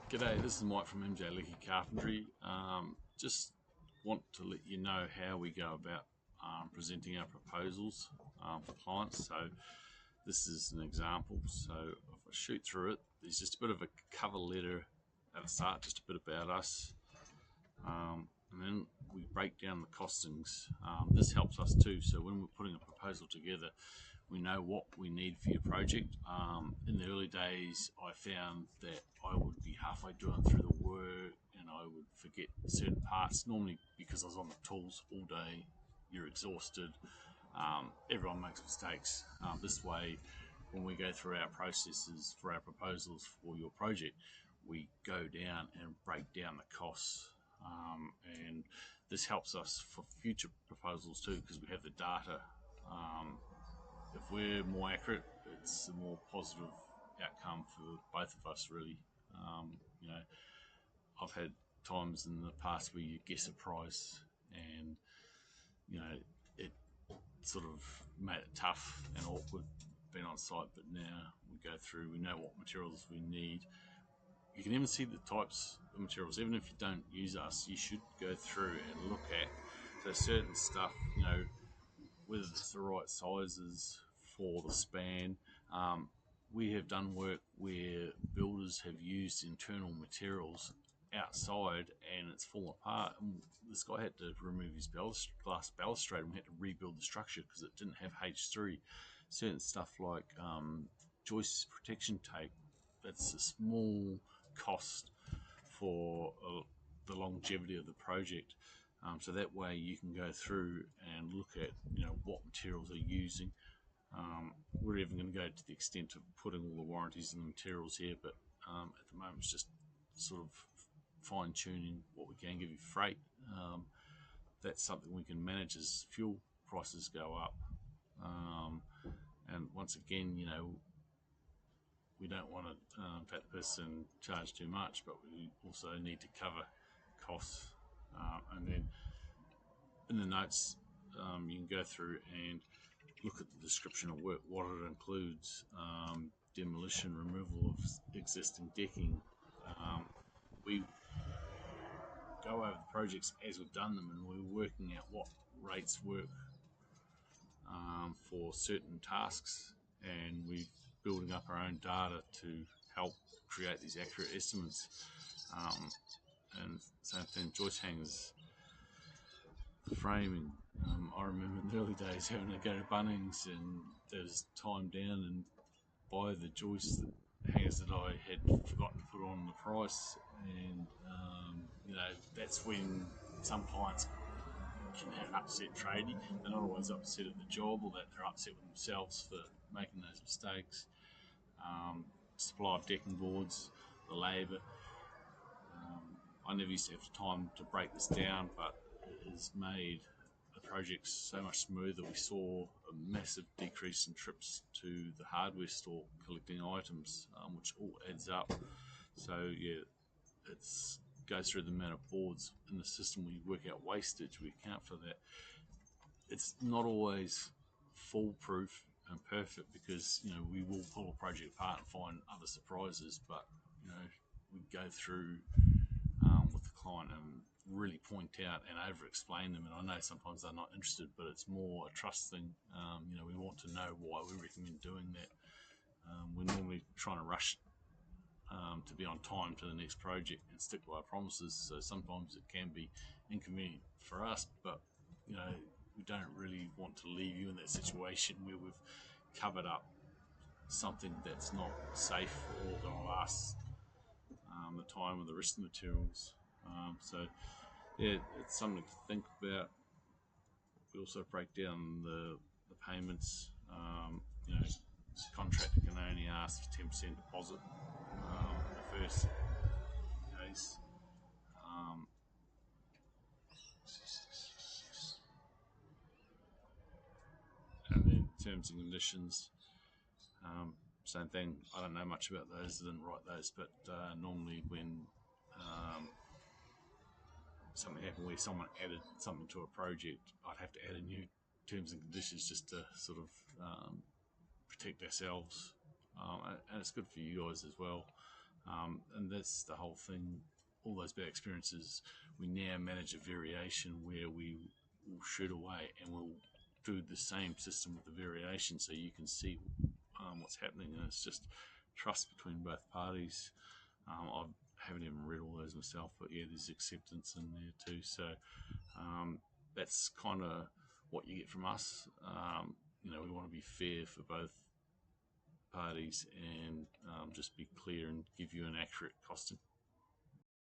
G'day, this is Mike from MJ Leakey Carpentry. Just want to let you know how we go about presenting our proposals for clients. So this is an example. So if I shoot through it, there's just a bit of a cover letter at the start, just a bit about us. And then we break down the costings. This helps us too. So when we're putting a proposal together, we know what we need for your project. In the early days, I found that I would be halfway doing through the work and I would forget certain parts, normally because I was on the tools all day. You're exhausted. Everyone makes mistakes. This way, when we go through our processes for our proposals for your project, we go down and break down the costs. And this helps us for future proposals too, because we have the data. If we're more accurate, it's a more positive outcome for both of us, really. I've had times in the past where you guess a price and, it sort of made it tough and awkward being on site, but now we go through, we know what materials we need. You can even see the types of materials. Even if you don't use us, you should go through and look at certain stuff, whether it's the right sizes for the span. We have done work where builders have used internal materials outside and it's fallen apart. And this guy had to remove his glass balustrade and we had to rebuild the structure because it didn't have H3. Certain stuff like joist protection tape, that's a small cost for the longevity of the project. So that way you can go through and look at what materials are using. We're even going to go to the extent of putting all the warranties in the materials here, but at the moment it's just sort of fine-tuning what we can give you. Freight, that's something we can manage as fuel prices go up. And once again, we don't want to have the person charge too much, but we also need to cover costs. And then in the notes, you can go through and look at the description of work, what it includes, demolition, removal of existing decking. We go over the projects as we've done them and we're working out what rates work for certain tasks, and we're building up our own data to help create these accurate estimates. And same thing, joist hangers, framing. I remember in the early days having to go to Bunnings and there's time down and buy the joist hangers that I had forgotten to put on the price, and that's when some clients can have an upset tradie. They're not always upset at the job, or that they're upset with themselves for making those mistakes. Supply of decking boards, the labour. I never used to have time to break this down, but it has made the project so much smoother. We saw a massive decrease in trips to the hardware store collecting items, which all adds up. So yeah, it goes through the amount of boards in the system. We work out wastage, we account for that. It's not always foolproof and perfect because we will pull a project apart and find other surprises, but we go through with the client and really point out and over explain them. And I know sometimes they're not interested, but it's more a trust thing. We want to know why we recommend doing that. We're normally trying to rush to be on time to the next project and stick to our promises, so sometimes it can be inconvenient for us, but we don't really want to leave you in that situation where we've covered up something that's not safe or going to last the time of the rest of the materials. So yeah, it's something to think about. We also break down the payments. The contractor can only ask for 10% deposit in the first case. And then terms and conditions, same thing. I don't know much about those, I didn't write those, but normally when something happened where someone added something to a project, I'd have to add a new terms and conditions just to sort of protect ourselves, and it's good for you guys as well. And that's the whole thing. All those bad experiences, we now manage a variation where we will shoot away and we'll do the same system with the variation, so you can see what's happening, and it's just trust between both parties. I haven't even read all those myself, but yeah, there's acceptance in there too. So that's kind of what you get from us. We want to be fair for both parties and just be clear and give you an accurate costing.